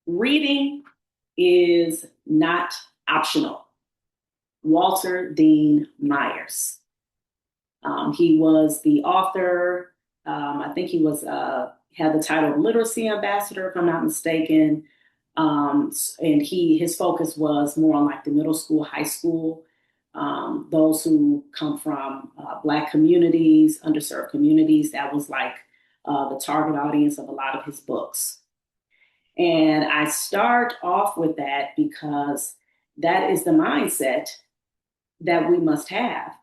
Reading is not optional. Walter Dean Myers. He was the author. I think he was had the title of literacy ambassador, if I'm not mistaken. And his focus was more on like the middle school, high school, those who come from Black communities, underserved communities. That was like the target audience of a lot of his books. And I start off with that because that is the mindset that we must have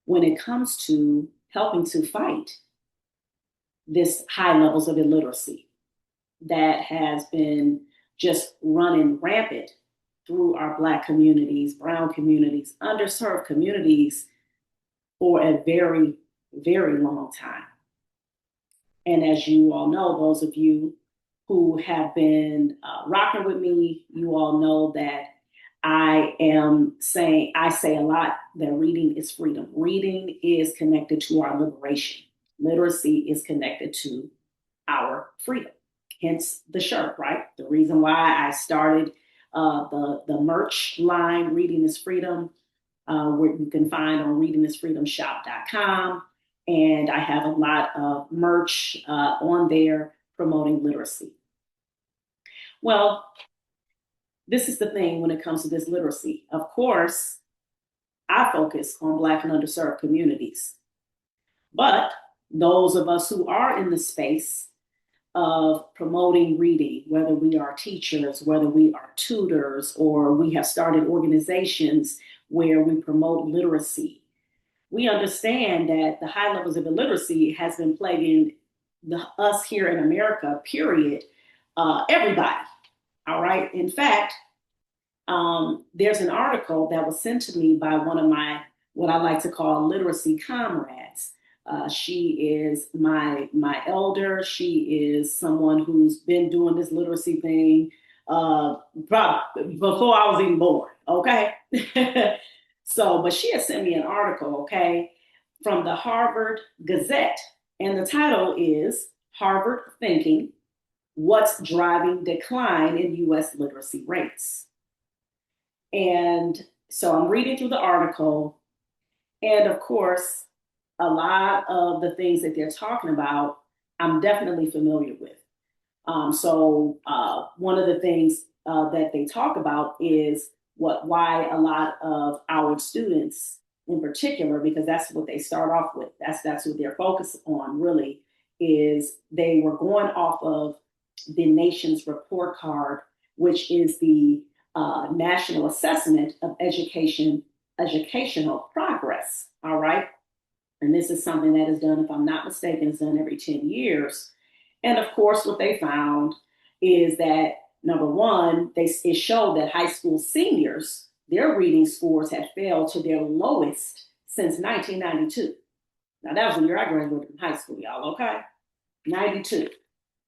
when it comes to helping to fight this high levels of illiteracy that has been just running rampant through our Black communities, brown communities, underserved communities for a very, very long time. And as you all know, those of you who have been rocking with me, you all know that I say a lot that reading is freedom. Reading is connected to our liberation. Literacy is connected to our freedom. Hence the shirt, right? The reason why I started the merch line, Reading is Freedom, where you can find on readingisfreedomshop.com. And I have a lot of merch on there promoting literacy. Well, this is the thing when it comes to this literacy. Of course, I focus on Black and underserved communities. But those of us who are in the space of promoting reading, whether we are teachers, whether we are tutors, or we have started organizations where we promote literacy, we understand that the high levels of illiteracy has been plaguing us here in America, period, everybody. All right. In fact, there's an article that was sent to me by one of my, what I like to call literacy comrades. She is my elder. She is someone who's been doing this literacy thing before I was even born. Okay. So, but she has sent me an article, okay, from the Harvard Gazette. And the title is Harvard Thinking: What's Driving Decline in US Literacy Rates? And so I'm reading through the article, and of course, a lot of the things that they're talking about, I'm definitely familiar with. One of the things that they talk about is why a lot of our students, in particular, because that's what they start off with. That's what they're focused on. Really, is they were going off of the nation's report card, which is the National Assessment of Educational Progress. All right. And this is something that is done, if I'm not mistaken, is done every 10 years. And of course, what they found is that number one, it showed that high school seniors, their reading scores had fell to their lowest since 1992. Now, that was the year I graduated from high school, y'all, okay? 92.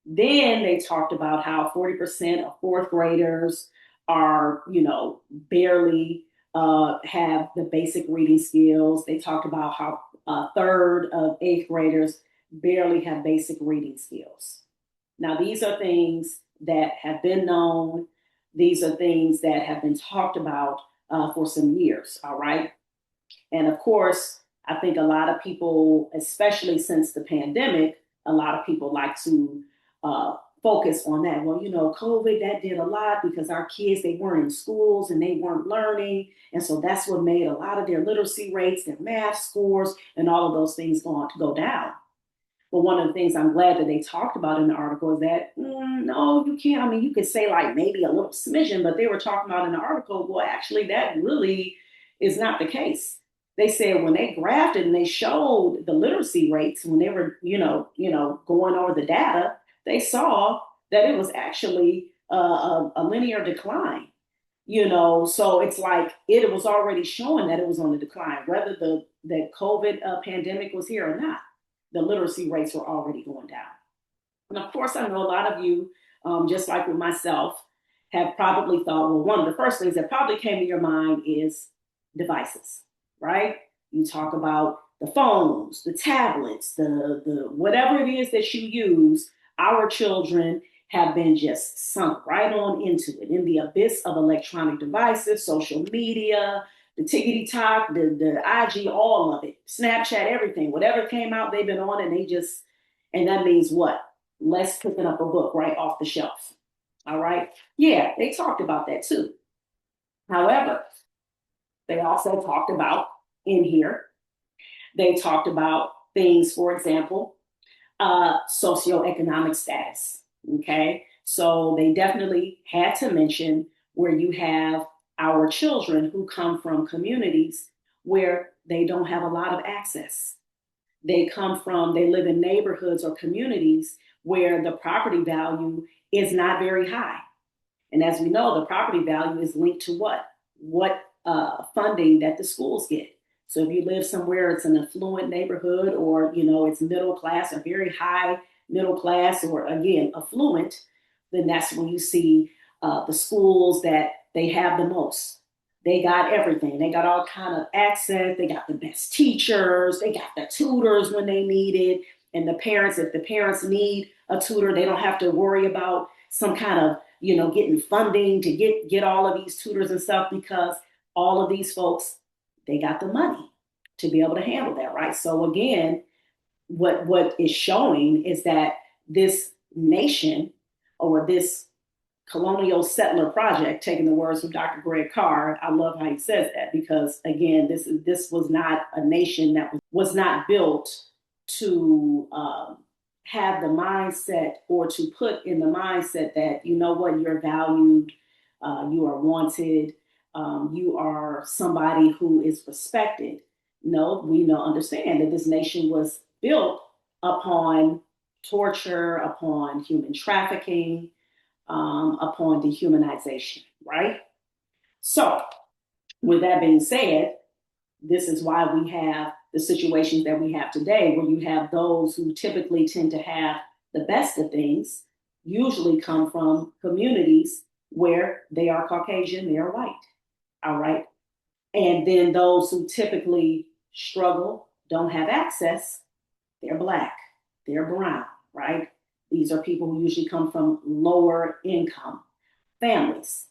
Then they talked about how 40% of fourth graders are, barely have the basic reading skills. They talked about how a third of eighth graders barely have basic reading skills. Now, these are things that have been known. These are things that have been talked about for some years, all right? And of course, I think a lot of people, especially since the pandemic, a lot of people like to focus on that. Well, COVID, that did a lot because our kids, they weren't in schools and they weren't learning. And so that's what made a lot of their literacy rates, their math scores, and all of those things go down. But one of the things I'm glad that they talked about in the article is that, no, you can't. I mean, you could say like maybe a little smidgen, but they were talking about in the article, well, actually, that really is not the case. They said when they graphed it and they showed the literacy rates when they were, going over the data, they saw that it was actually a linear decline. So it's like it was already showing that it was on the decline, whether the COVID pandemic was here or not. The literacy rates were already going down. And of course, I know a lot of you, just like with myself, have probably thought, well, one of the first things that probably came to your mind is devices, right? You talk about the phones, the tablets, the whatever it is that you use. Our children have been just sunk right on into it, in the abyss of electronic devices, social media, the tickety tock, the IG, all of it, Snapchat, everything, whatever came out, they've been on, and and that means what? Less picking up a book right off the shelf. All right. Yeah, they talked about that too. However, they also talked about in here, they talked about things, for example, socioeconomic status. Okay. So they definitely had to mention where you have our children who come from communities where they don't have a lot of access. They live in neighborhoods or communities where the property value is not very high. And as we know, the property value is linked to what? What funding that the schools get. So if you live somewhere, it's an affluent neighborhood, or it's middle class or very high middle class, or again affluent, then that's when you see the schools that they have the most. They got everything. They got all kind of access. They got the best teachers. They got the tutors when they need it. And the parents, if the parents need a tutor, they don't have to worry about some kind of getting funding to get all of these tutors and stuff, because all of these folks, they got the money to be able to handle that, right? So again, what is showing is that this nation, or this colonial settler project, taking the words from Dr. Greg Carr, I love how he says that, because again, this was not a nation that was not built to have the mindset, or to put in the mindset that, you're valued, you are wanted, you are somebody who is respected. No, we understand that this nation was built upon torture, upon human trafficking, upon dehumanization, right? So, with that being said, this is why we have the situations that we have today, where you have those who typically tend to have the best of things, usually come from communities where they are Caucasian, they are white. All right. And then those who typically struggle, don't have access, they're Black, they're brown, right? These are people who usually come from lower income families.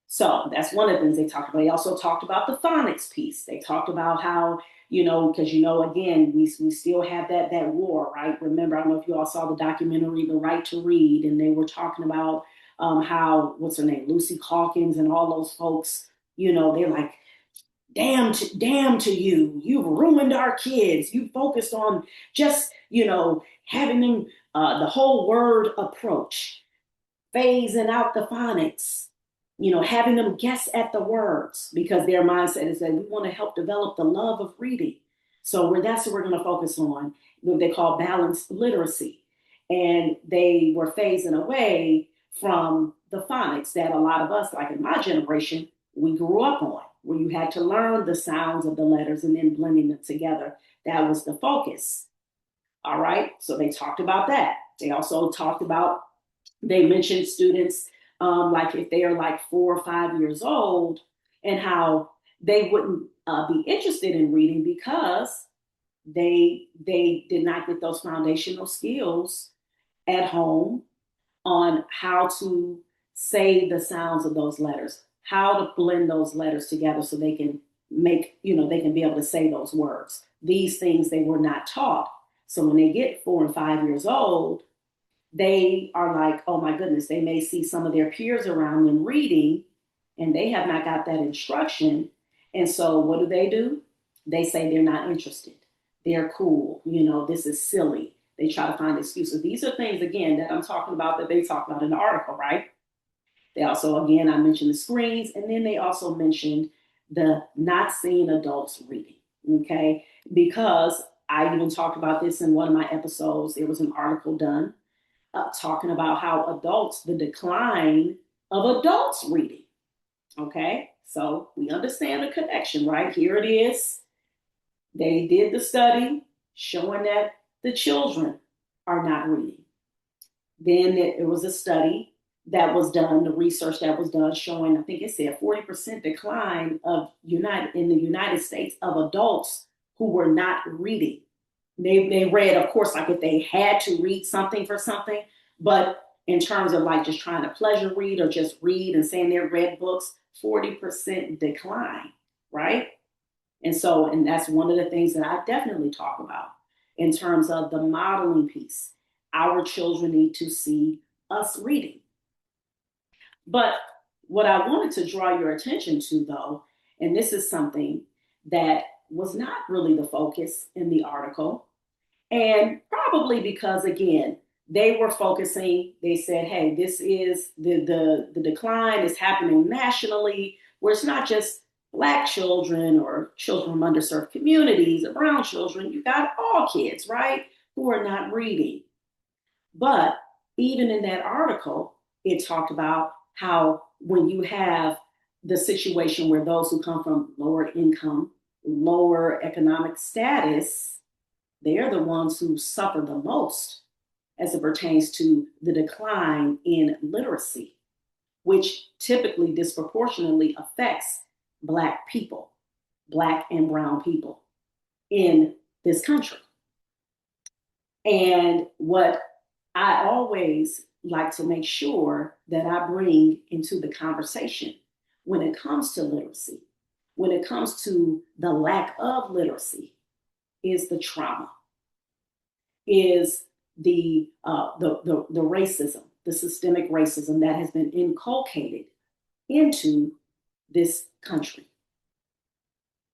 So that's one of the things they talked about. They also talked about the phonics piece. They talked about how, because again, we still have that war, right? Remember, I don't know if you all saw the documentary, The Right to Read, and they were talking about how, what's her name, Lucy Calkins and all those folks, they're like, damn to you. You've ruined our kids. You focused on just, having them the whole word approach, phasing out the phonics, having them guess at the words, because their mindset is that we want to help develop the love of reading. So that's what we're going to focus on, what they call balanced literacy. And they were phasing away from the phonics that a lot of us, like in my generation, we grew up on, where you had to learn the sounds of the letters and then blending them together. That was the focus. All right. So they talked about that. They also talked about, they mentioned students, like if they are like 4 or 5 years old, and how they wouldn't be interested in reading because they did not get those foundational skills at home on how to say the sounds of those letters, how to blend those letters together so they can they can be able to say those words. These things they were not taught. So when they get 4 and 5 years old, they are like, oh my goodness, they may see some of their peers around them reading, and they have not got that instruction. And so what do? They say they're not interested. They're cool. This is silly. They try to find excuses. These are things, again, that I'm talking about, that they talk about in the article, right? They also, again, I mentioned the screens, and then they also mentioned the not seeing adults reading, okay? Because I even talked about this in one of my episodes. There was an article done talking about how the decline of adults reading, okay? So we understand the connection, right? Here it is. They did the study showing that the children are not reading. Then it was a study that was done, the research that was done showing, I think it said 40% decline in the United States of adults who were not reading. They read, of course, like if they had to read something for something, but in terms of like just trying to pleasure read or just read and saying they've read books, 40% decline, right? And that's one of the things that I definitely talk about in terms of the modeling piece. Our children need to see us reading. But what I wanted to draw your attention to, though, and this is something that was not really the focus in the article, and probably because, again, they were focusing, they said, hey, this is the decline is happening nationally, where it's not just Black children or children from underserved communities or brown children. You got all kids, right, who are not reading. But even in that article, it talked about how when you have the situation where those who come from lower income, lower economic status, they're the ones who suffer the most as it pertains to the decline in literacy, which typically disproportionately affects Black people, Black and brown people in this country. And what I always like to make sure that I bring into the conversation when it comes to literacy, when it comes to the lack of literacy, is the trauma, is the racism, the systemic racism that has been inculcated into this country.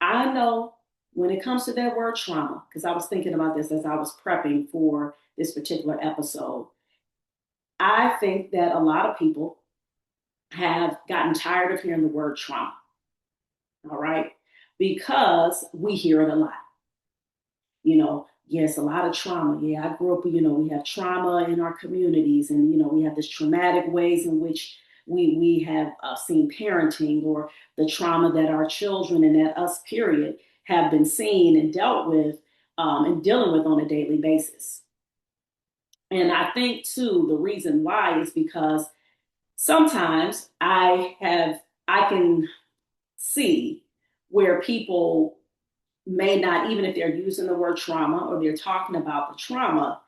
I know when it comes to that word trauma, because I was thinking about this as I was prepping for this particular episode, I think that a lot of people have gotten tired of hearing the word trauma, all right? Because we hear it a lot. Yes, a lot of trauma. Yeah, I grew up, we have trauma in our communities, and, we have this traumatic ways in which we have seen parenting, or the trauma that our children and that us, period, have been seen and dealt with and dealing with on a daily basis. And I think, too, the reason why is because sometimes I can see where people may not, even if they're using the word trauma or they're talking about the trauma,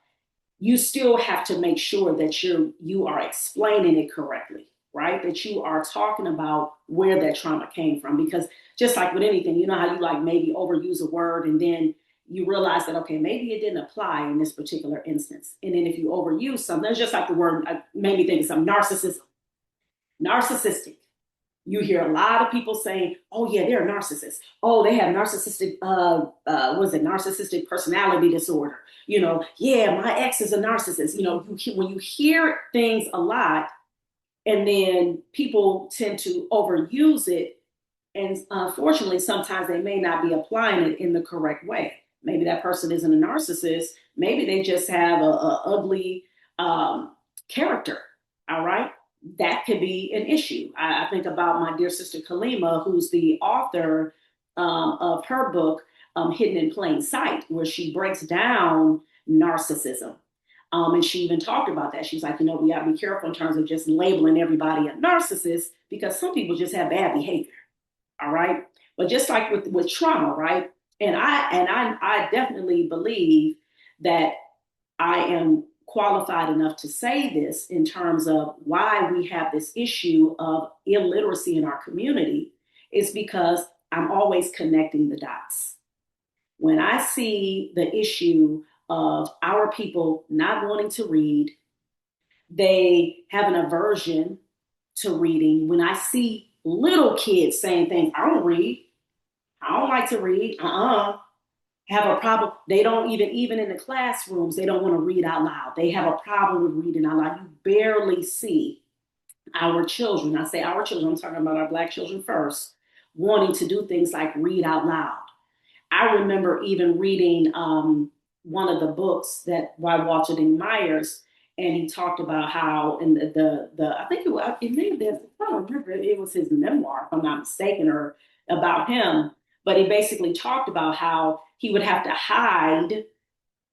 you still have to make sure that you are explaining it correctly, right? That you are talking about where that trauma came from. Because just like with anything, you know how you like maybe overuse a word and then you realize that, okay, maybe it didn't apply in this particular instance. And then if you overuse something, it's just like the word made me think of some narcissism. Narcissistic. You hear a lot of people saying, oh, yeah, they're a narcissist. Oh, they have narcissistic, narcissistic personality disorder. Yeah, my ex is a narcissist. When you hear things a lot, and then people tend to overuse it, and unfortunately, sometimes they may not be applying it in the correct way. Maybe that person isn't a narcissist. Maybe they just have a ugly character, all right? That could be an issue. I think about my dear sister Kalima, who's the author of her book, Hidden in Plain Sight, where she breaks down narcissism. And she even talked about that. She's like, we got to be careful in terms of just labeling everybody a narcissist, because some people just have bad behavior. All right. But just like with trauma, right? And I definitely believe that I am qualified enough to say this in terms of why we have this issue of illiteracy in our community, is because I'm always connecting the dots. When I see the issue of our people not wanting to read, they have an aversion to reading. When I see little kids saying things, I don't read, I don't like to read, have a problem. They don't even in the classrooms, they don't want to read out loud. They have a problem with reading out loud. You barely see our children. I say our children, I'm talking about our Black children first, wanting to do things like read out loud. I remember even reading one of the books that by Walter D. Myers, and he talked about how in the I think it may have been, I don't remember, it was his memoir, if I'm not mistaken, or about him. But he basically talked about how he would have to hide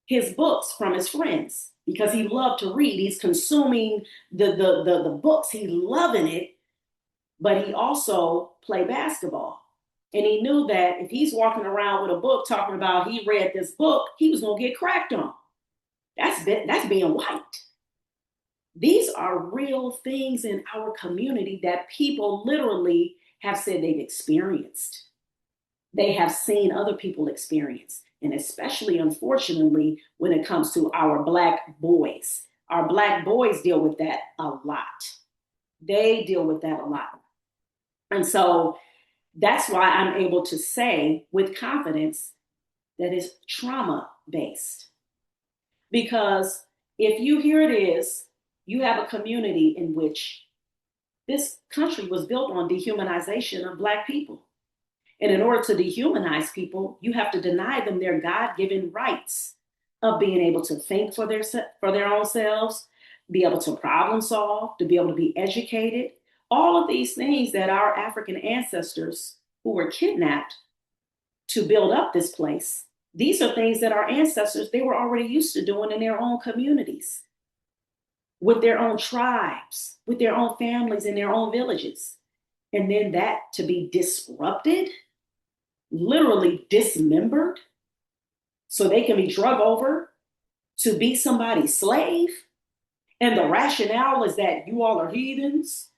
his books from his friends because he loved to read. He's consuming the books, he's loving it, but he also played basketball. And he knew that if he's walking around with a book talking about he read this book, he was going to get cracked on. That's being white. These are real things in our community that people literally have said they've experienced. They have seen other people experience. And especially, unfortunately, when it comes to our Black boys, our Black boys deal with that a lot. They deal with that a lot. And so that's why I'm able to say with confidence that it's trauma based. Because if you, here it is, you have a community in which this country was built on dehumanization of Black people. And in order to dehumanize people, you have to deny them their God-given rights of being able to think for their own selves, be able to problem solve, to be able to be educated. All of these things that our African ancestors who were kidnapped to build up this place, these are things that our ancestors, they were already used to doing in their own communities, with their own tribes, with their own families in their own villages. And then that to be disrupted, literally dismembered, so they can be drug over to be somebody's slave. And the rationale is that you all are heathens,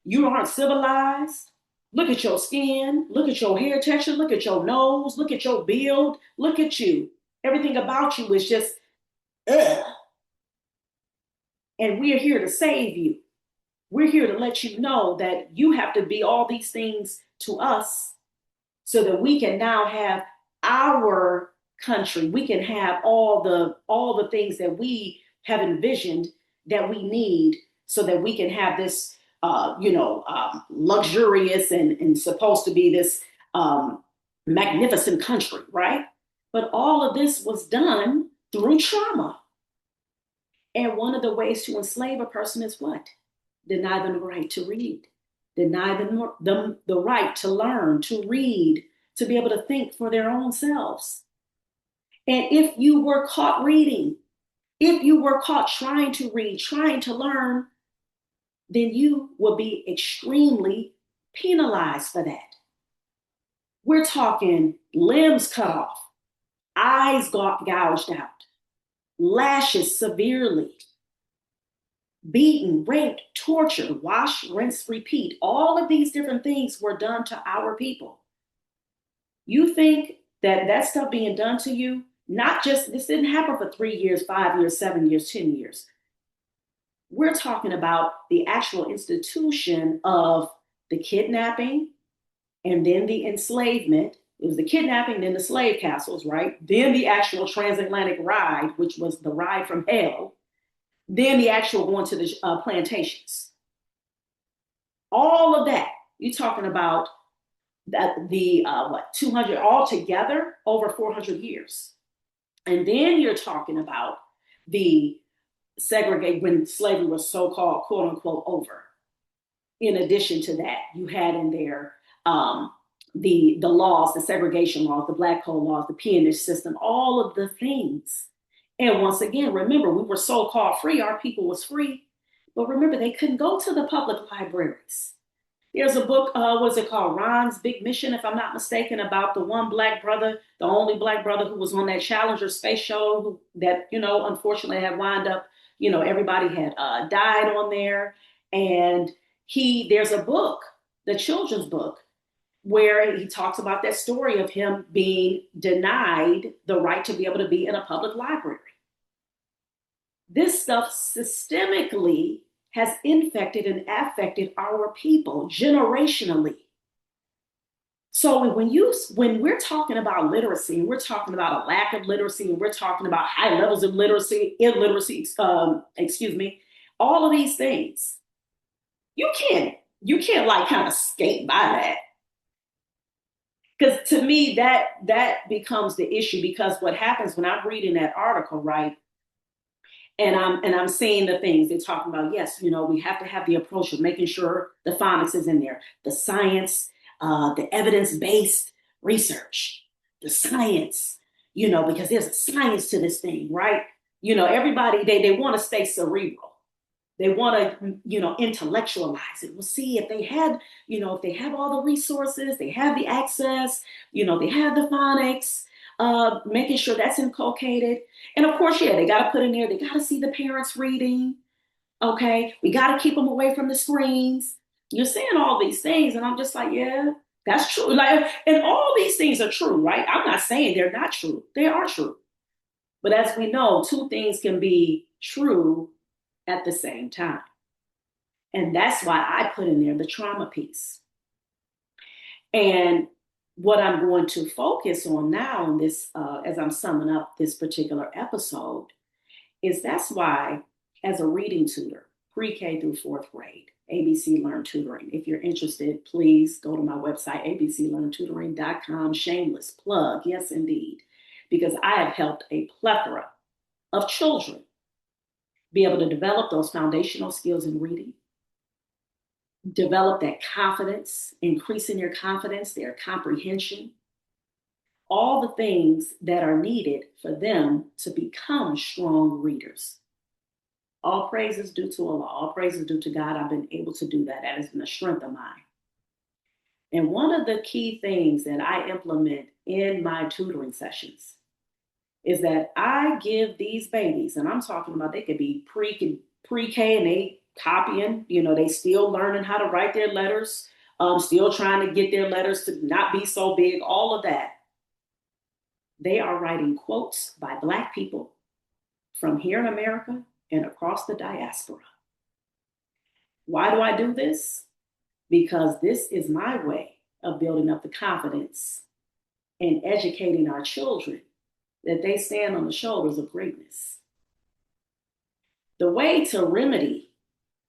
you aren't civilized. Look at your skin, look at your hair texture, look at your nose, look at your build, look at you. Everything about you is just, ugh. And we're here to save you. We're here to let you know that you have to be all these things to us so that we can now have our country. We can have all the things that we have envisioned that we need so that we can have this luxurious and supposed to be this magnificent country, right? But all of this was done through trauma. And one of the ways to enslave a person is what? Deny them the right to read, deny them the right to learn, to read, to be able to think for their own selves. And if you were caught reading, if you were caught trying to read, trying to learn, then you will be extremely penalized for that. We're talking limbs cut off, eyes gouged out, lashes severely, beaten, raped, tortured, wash, rinse, repeat. All of these different things were done to our people. You think that that stuff being done to you, not just, this didn't happen for 3 years, 5 years, 7 years, 10 years. We're talking about the actual institution of the kidnapping and then the enslavement. It was the kidnapping, then the slave castles, right? Then the actual transatlantic ride, which was the ride from hell. Then the actual going to the plantations. All of that, you're talking about the 200 altogether, over 400 years. And then you're talking about the segregate when slavery was so-called quote unquote over. In addition to that, you had in there the laws, the segregation laws, the black code laws, the peonage system, all of the things. And once again, remember, we were so-called free, our people was free, but remember, they couldn't go to the public libraries. There's a book, what's it called? Ron's Big Mission, if I'm not mistaken, about the one black brother, the only black brother who was on that Challenger space show that, unfortunately had wound up, everybody had died on there. And there's a book, the children's book, where he talks about that story of him being denied the right to be able to be in a public library. This stuff systemically has infected and affected our people generationally. So when we're talking about literacy, and we're talking about a lack of literacy, and we're talking about high levels of literacy, illiteracy, all of these things, you can't like kind of skate by that. Because to me, that becomes the issue, because what happens when I'm reading that article, right? And I'm seeing the things they're talking about. Yes, we have to have the approach of making sure the phonics is in there, the science, the evidence-based research, the science, because there's a science to this thing, right? Everybody, they want to stay cerebral. They want to, intellectualize it. We'll see if they have all the resources, they have the access, they have the phonics, making sure that's inculcated. And of course, yeah, they got to put in there, they got to see the parents reading. Okay, we got to keep them away from the screens. You're saying all these things, and I'm just like, yeah, that's true. Like, and all these things are true, right? I'm not saying they're not true. They are true. But as we know, two things can be true at the same time. And that's why I put in there the trauma piece. And what I'm going to focus on now in this, as I'm summing up this particular episode, is that's why, as a reading tutor, pre-K through fourth grade, ABC Learn Tutoring. If you're interested, please go to my website, abclearntutoring.com. Shameless plug, yes, indeed, because I have helped a plethora of children be able to develop those foundational skills in reading, develop that confidence, increasing their confidence, their comprehension, all the things that are needed for them to become strong readers. All praise is due to Allah. All praise is due to God. I've been able to do that. That has been a strength of mine. And one of the key things that I implement in my tutoring sessions is that I give these babies, and I'm talking about they could be pre-K and they copying, they still learning how to write their letters, still trying to get their letters to not be so big, all of that. They are writing quotes by Black people from here in America and across the diaspora. Why do I do this? Because this is my way of building up the confidence and educating our children that they stand on the shoulders of greatness. The way to remedy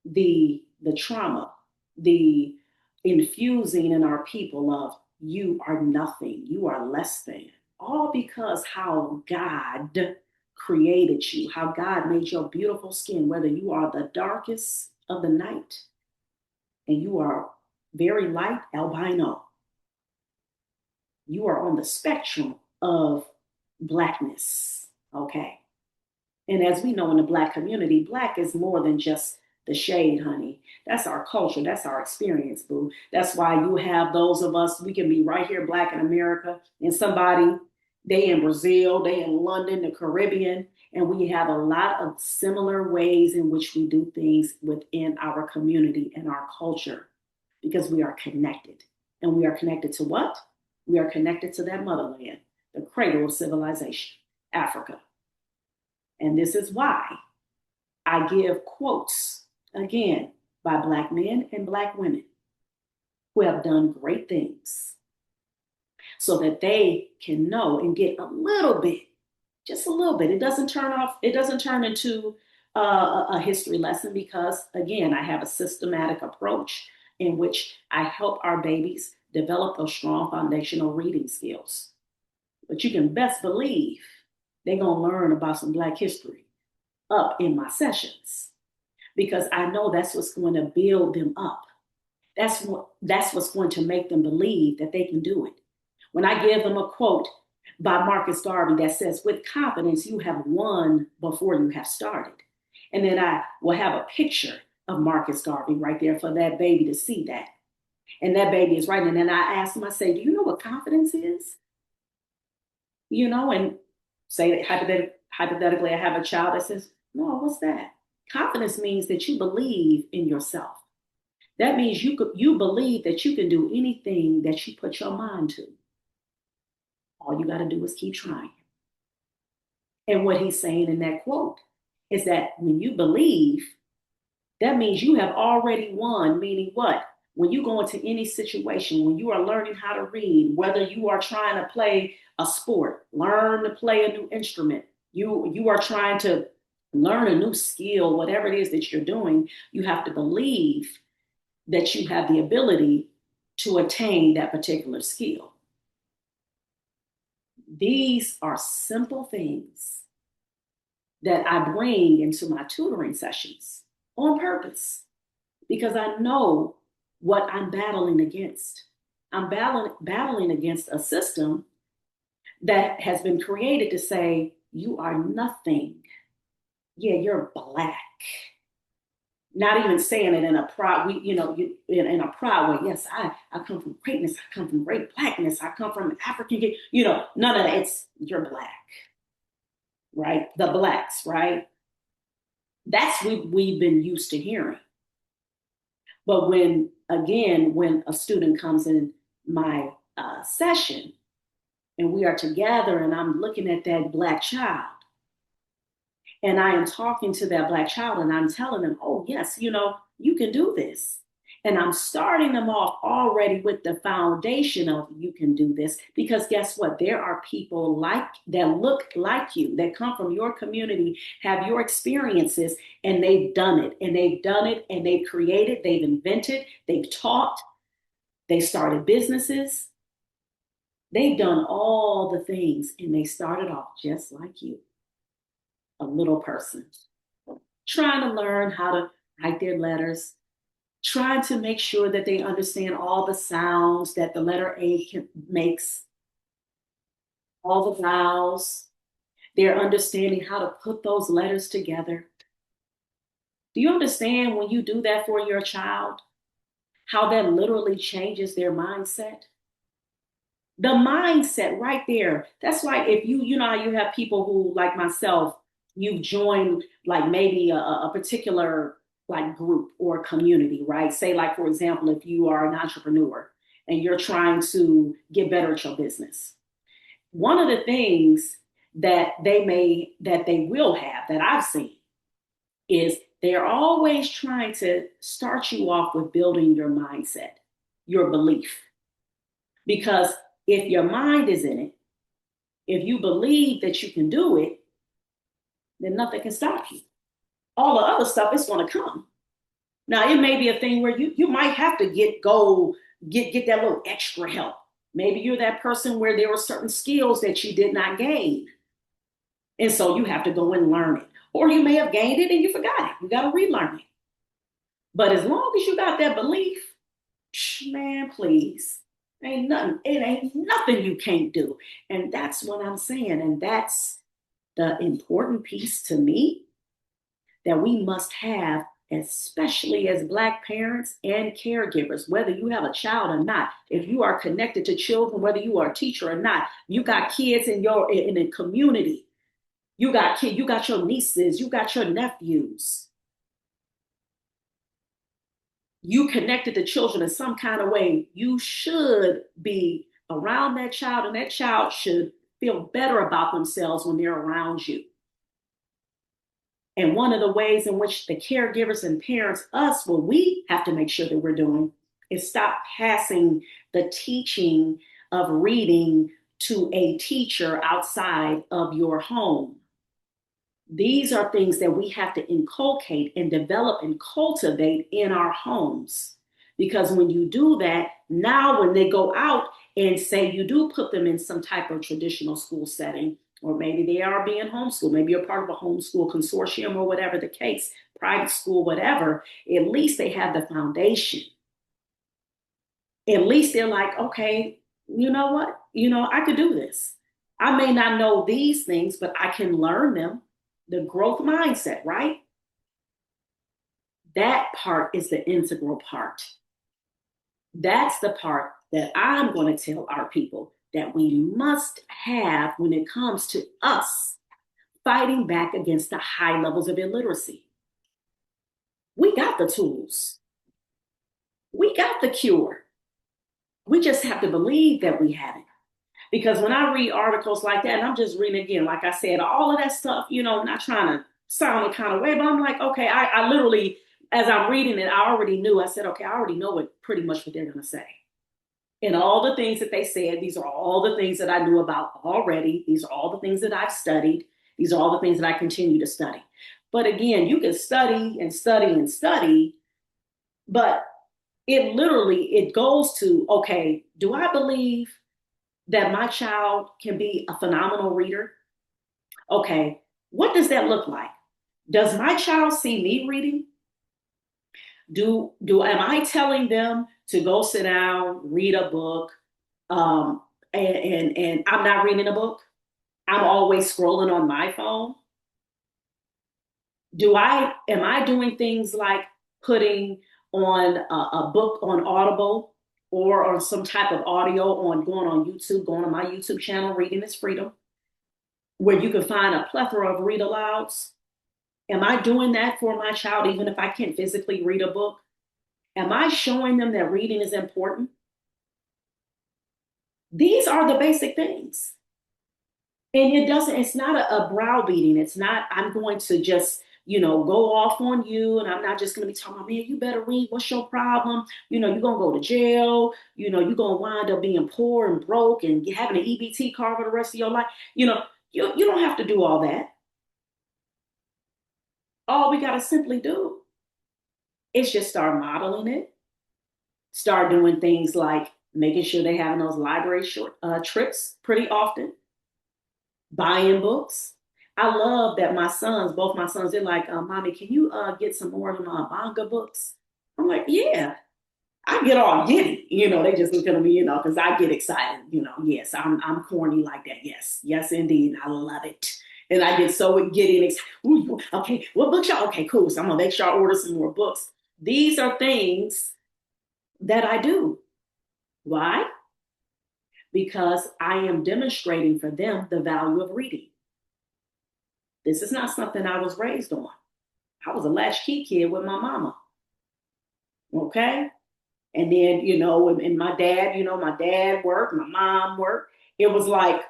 the trauma, the infusing in our people of you are nothing, you are less than, all because how God created you, how God made your beautiful skin, whether you are the darkest of the night and you are very light albino, you are on the spectrum of Blackness, okay? And as we know in the Black community, Black is more than just the shade, honey. That's our culture. That's our experience, boo. That's why you have those of us, we can be right here, Black in America, and somebody, they in Brazil, they in London, the Caribbean, and we have a lot of similar ways in which we do things within our community and our culture because we are connected. And we are connected to what? We are connected to that motherland, the cradle of civilization, Africa. And this is why I give quotes, again, by Black men and Black women who have done great things so that they can know and get a little bit, just a little bit. It doesn't turn into a history lesson because, again, I have a systematic approach in which I help our babies develop those strong foundational reading skills. But you can best believe they're going to learn about some Black history up in my sessions because I know that's what's going to build them up. That's what's going to make them believe that they can do it. When I give them a quote by Marcus Garvey that says, with confidence, you have won before you have started. And then I will have a picture of Marcus Garvey right there for that baby to see that. And that baby is right. And then I ask them, I say, do you know what confidence is? And say that hypothetically, I have a child that says, no, what's that? Confidence means that you believe in yourself. That means you believe that you can do anything that you put your mind to. All you got to do is keep trying. And what he's saying in that quote is that when you believe, that means you have already won, meaning what? When you go into any situation, when you are learning how to read, whether you are trying to play a sport, learn to play a new instrument, you are trying to learn a new skill, whatever it is that you're doing, you have to believe that you have the ability to attain that particular skill. These are simple things that I bring into my tutoring sessions on purpose because I know what I'm battling against. I'm battling against a system that has been created to say, you are nothing. Yeah, you're Black. Not even saying it in a proud, in a proud way. Yes, I come from greatness. I come from great Blackness. I come from African, none of that. It's you're Black, right? The Blacks, right? That's what we've been used to hearing. But when a student comes in my session and we are together and I'm looking at that Black child and I am talking to that Black child and I'm telling them, oh, yes, you can do this. And I'm starting them off already with the foundation of you can do this because guess what? There are people like that look like you, that come from your community, have your experiences, and they've done it. And they've done it and they've created, they've invented, they've taught, they started businesses. They've done all the things and they started off just like you, a little person, trying to learn how to write their letters, trying to make sure that they understand all the sounds that the letter makes, all the vowels. They're understanding how to put those letters together. Do you understand when you do that for your child, how that literally changes their mindset? The mindset right there. That's why if you have people who, like myself, you've joined like maybe a particular like group or community, right? Say, like, for example, if you are an entrepreneur and you're trying to get better at your business, one of the things that they will have that I've seen is they're always trying to start you off with building your mindset, your belief. Because if your mind is in it, if you believe that you can do it, then nothing can stop you. All the other stuff is going to come. Now, it may be a thing where you might have to get that little extra help. Maybe you're that person where there were certain skills that you did not gain. And so you have to go and learn it. Or you may have gained it and you forgot it. You got to relearn it. But as long as you got that belief, man, please. It ain't nothing you can't do. And that's what I'm saying. And that's the important piece to me that we must have, especially as Black parents and caregivers, whether you have a child or not. If you are connected to children, whether you are a teacher or not, you got kids in a community. You got your nieces, you got your nephews. You connected to children in some kind of way. You should be around that child, and that child should feel better about themselves when they're around you. And one of the ways in which the caregivers and parents, what we have to make sure that we're doing is stop passing the teaching of reading to a teacher outside of your home. These are things that we have to inculcate and develop and cultivate in our homes. Because when you do that, now when they go out and say you do put them in some type of traditional school setting, or maybe they are being homeschooled, maybe you're part of a homeschool consortium or whatever the case, private school, whatever, at least they have the foundation. At least they're like, okay, you know what? I could do this. I may not know these things, but I can learn them. The growth mindset, right? That part is the integral part. That's the part that I'm going to tell our people that we must have when it comes to us fighting back against the high levels of illiteracy. We got the tools. We got the cure. We just have to believe that we have it. Because when I read articles like that, and I'm just reading again, like I said, all of that stuff, not trying to sound a kind of way, but I'm like, okay, I literally, as I'm reading it, I already knew. I said, okay, I already know pretty much what they're going to say. And all the things that they said, these are all the things that I knew about already. These are all the things that I've studied. These are all the things that I continue to study. But again, you can study and study and study, but it goes to, okay, do I believe that my child can be a phenomenal reader? Okay, what does that look like? Does my child see me reading? Am I telling them to go sit down, read a book, and I'm not reading a book? I'm always scrolling on my phone. Am I doing things like putting on a book on Audible or on some type of audio going on YouTube, going on my YouTube channel, Reading is Freedom, where you can find a plethora of read alouds? Am I doing that for my child, even if I can't physically read a book? Am I showing them that reading is important? These are the basic things. And it's not a browbeating. It's not, I'm going to just, go off on you. And I'm not just going to be talking about, man, you better read. What's your problem? You're going to go to jail. You're going to wind up being poor and broke and having an EBT card for the rest of your life. You don't have to do all that. All we got to simply do is just start modeling it, start doing things like making sure they're having those library trips pretty often, buying books. I love that both my sons, they're like, Mommy, can you get some more of them manga books? I'm like, yeah. I get all giddy, they just look at me, because I get excited, yes, I'm corny like that. Yes, yes, indeed. I love it. And I get so giddy and excited. Ooh, okay, what books y'all? Okay, cool. So I'm gonna make sure I order some more books. These are things that I do. Why? Because I am demonstrating for them the value of reading. This is not something I was raised on. I was a latchkey kid with my mama. Okay? And then, and my dad worked, my mom worked. It was like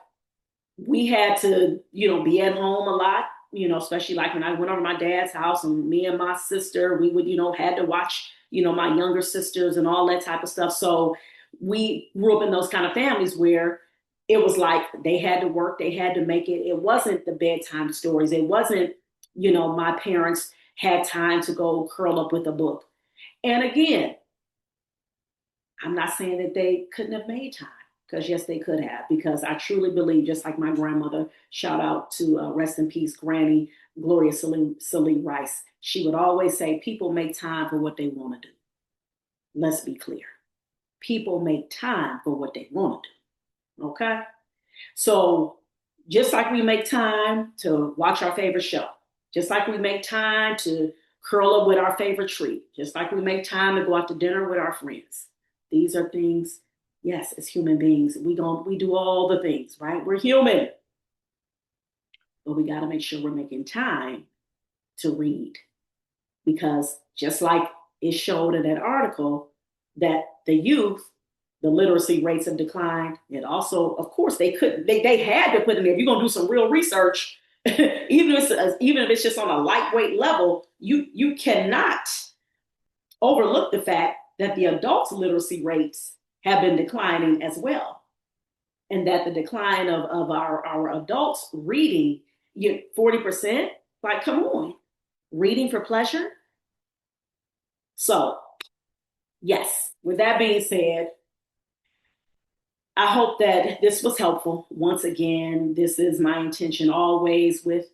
we had to, be at home a lot, especially like when I went over to my dad's house and me and my sister, we would, had to watch, my younger sisters and all that type of stuff. So we grew up in those kind of families where it was like they had to work, they had to make it. It wasn't the bedtime stories. It wasn't, my parents had time to go curl up with a book. And again, I'm not saying that they couldn't have made time, because yes, they could have, because I truly believe, just like my grandmother, shout out to rest in peace, Granny Gloria Celine Rice. She would always say, people make time for what they want to do. Let's be clear. People make time for what they want to do. Okay? So just like we make time to watch our favorite show, just like we make time to curl up with our favorite treat, just like we make time to go out to dinner with our friends. These are things, yes, as human beings, we do all the things, right? We're human. But we got to make sure we're making time to read. Because just like it showed in that article that the youth, the literacy rates have declined. And also, of course, they had to put in there, if you're going to do some real research, even if it's just on a lightweight level, you cannot overlook the fact that the adults' literacy rates have been declining as well. And that the decline of our adults reading, 40%, like, come on, reading for pleasure. So, yes, with that being said, I hope that this was helpful. Once again, this is my intention always with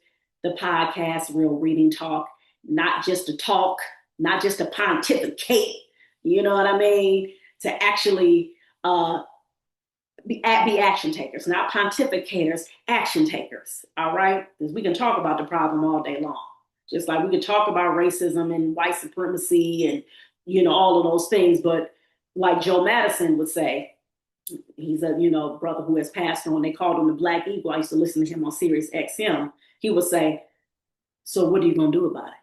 the podcast, Real Reading Talk, not just to talk, not just to pontificate, you know what I mean? To actually be action takers, not pontificators, action takers, all right? Because we can talk about the problem all day long. Just like we can talk about racism and white supremacy and, all of those things. But like Joe Madison would say, he's a, brother who has passed on. They called him the Black Eagle. I used to listen to him on Sirius XM. He would say, so what are you going to do about it?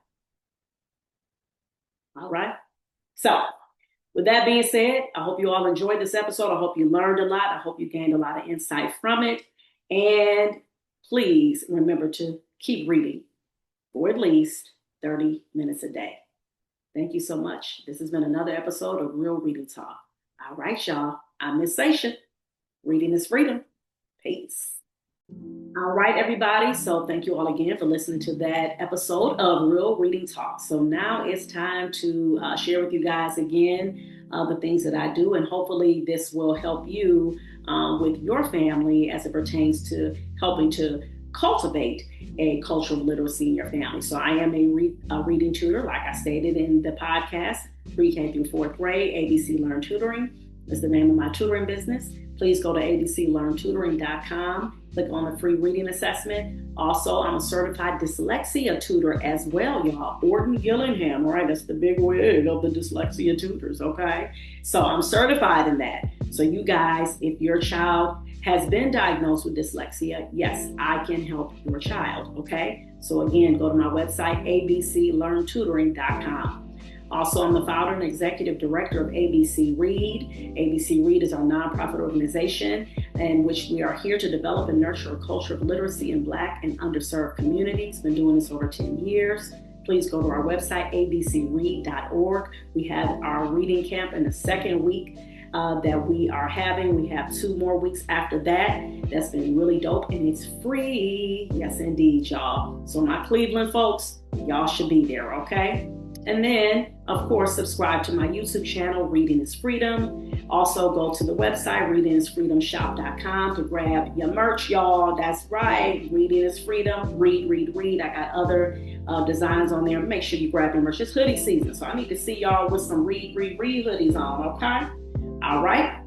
All right. So with that being said, I hope you all enjoyed this episode. I hope you learned a lot. I hope you gained a lot of insight from it. And please remember to keep reading for at least 30 minutes a day. Thank you so much. This has been another episode of Real Reading Talk. All right, y'all. I'm Miss Sation. Reading is freedom. Peace. All right, everybody. So thank you all again for listening to that episode of Real Reading Talk. So now it's time to share with you guys again the things that I do, and hopefully this will help you with your family as it pertains to helping to cultivate a cultural literacy in your family. So I am a reading tutor, like I stated in the podcast, pre-K through fourth grade. ABC Learn Tutoring is the name of my tutoring business. Please go to abclearntutoring.com. Click on the free reading assessment. Also, I'm a certified dyslexia tutor as well, y'all. Orton Gillingham, right? That's the big wig of the dyslexia tutors, okay? So I'm certified in that. So you guys, if your child has been diagnosed with dyslexia, yes, I can help your child, okay? So again, go to my website, abclearntutoring.com. Also, I'm the founder and executive director of ABC Read. ABC Read is our nonprofit organization in which we are here to develop and nurture a culture of literacy in Black and underserved communities. Been doing this over 10 years. Please go to our website, abcread.org. We have our reading camp in the second week that we are having. We have 2 more weeks after that. That's been really dope, and it's free. Yes, indeed, y'all. So my Cleveland folks, y'all should be there, okay? And then, of course, subscribe to my YouTube channel, Reading is Freedom. Also, go to the website, readingisfreedomshop.com to grab your merch, y'all. That's right, Reading is Freedom. Read, read, read. I got other designs on there. Make sure you grab your merch. It's hoodie season, so I need to see y'all with some read, read, read hoodies on, okay? All right.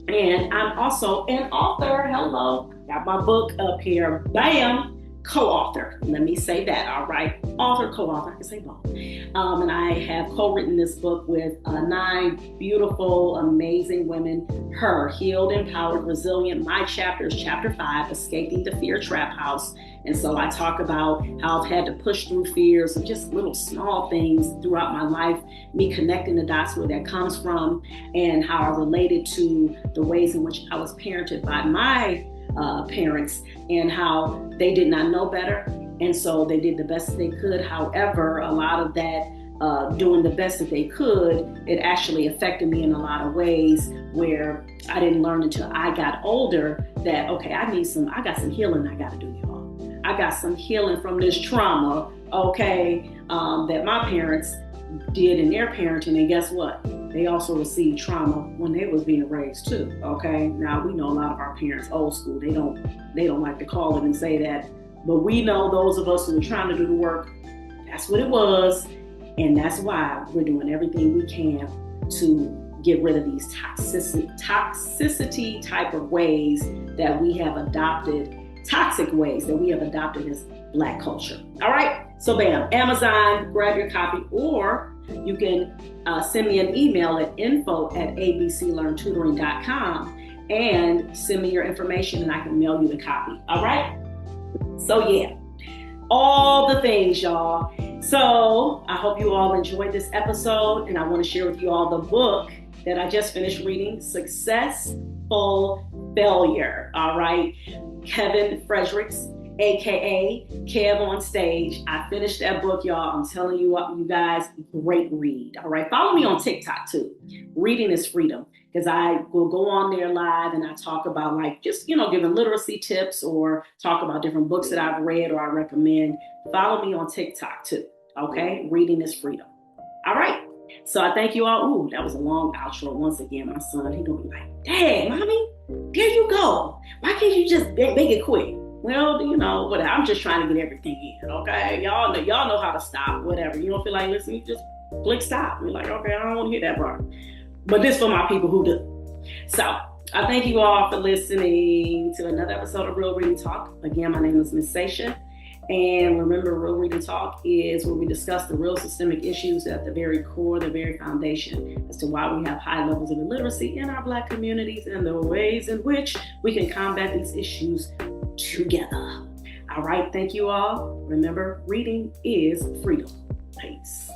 And I'm also an author. Hello. Got my book up here. Bam. Co-author. Let me say that. All right. Author, co-author. I can say both. And I have co-written this book with 9 beautiful, amazing women. Her, healed, empowered, resilient. My chapter is chapter 5, Escaping the Fear Trap House. And so I talk about how I've had to push through fears and just little small things throughout my life, me connecting the dots where that comes from, and how I related to the ways in which I was parented by my parents and how they did not know better. And so they did the best they could. However, a lot of that doing the best that they could, it actually affected me in a lot of ways where I didn't learn until I got older that, okay, I got some healing I got to do, y'all. I got some healing from this trauma, okay, that my parents did in their parenting. And guess what? They also received trauma when they was being raised too, okay? Now, we know a lot of our parents, old school, they don't like to call it and say that, but we know those of us who are trying to do the work, that's what it was. And that's why we're doing everything we can to get rid of these toxicity type of ways that we have adopted, toxic ways that we have adopted as Black culture. All right, so bam, Amazon, grab your copy, or you can send me an email at info@abclearntutoring.com and send me your information and I can mail you the copy. All right, so yeah, all the things, y'all. So I hope you all enjoyed this episode, and I want to share with you all the book that I just finished reading, Successful Failure. All right, Kevin Fredericks, AKA Kev on Stage. I finished that book, y'all. I'm telling you what, you guys, great read. All right, follow me on TikTok too. Reading is Freedom, because I will go on there live and I talk about giving literacy tips or talk about different books that I've read or I recommend. Follow me on TikTok too. Okay, Reading is Freedom. All right. So I thank you all. Ooh, that was a long outro. Once again, my son, he gonna be like, "Dang, mommy, there you go. Why can't you just make it quick?" Well, whatever. I'm just trying to get everything in, okay? Y'all know how to stop, whatever. You don't feel like listening, just click stop. You're like, okay, I don't want to hear that part. But this for my people who do. So I thank you all for listening to another episode of Real Reading Talk. Again, my name is Miss Sasha. And remember, Real Reading Talk is where we discuss the real systemic issues at the very core, the very foundation as to why we have high levels of illiteracy in our Black communities and the ways in which we can combat these issues together. All right, thank you all. Remember, reading is freedom. Peace.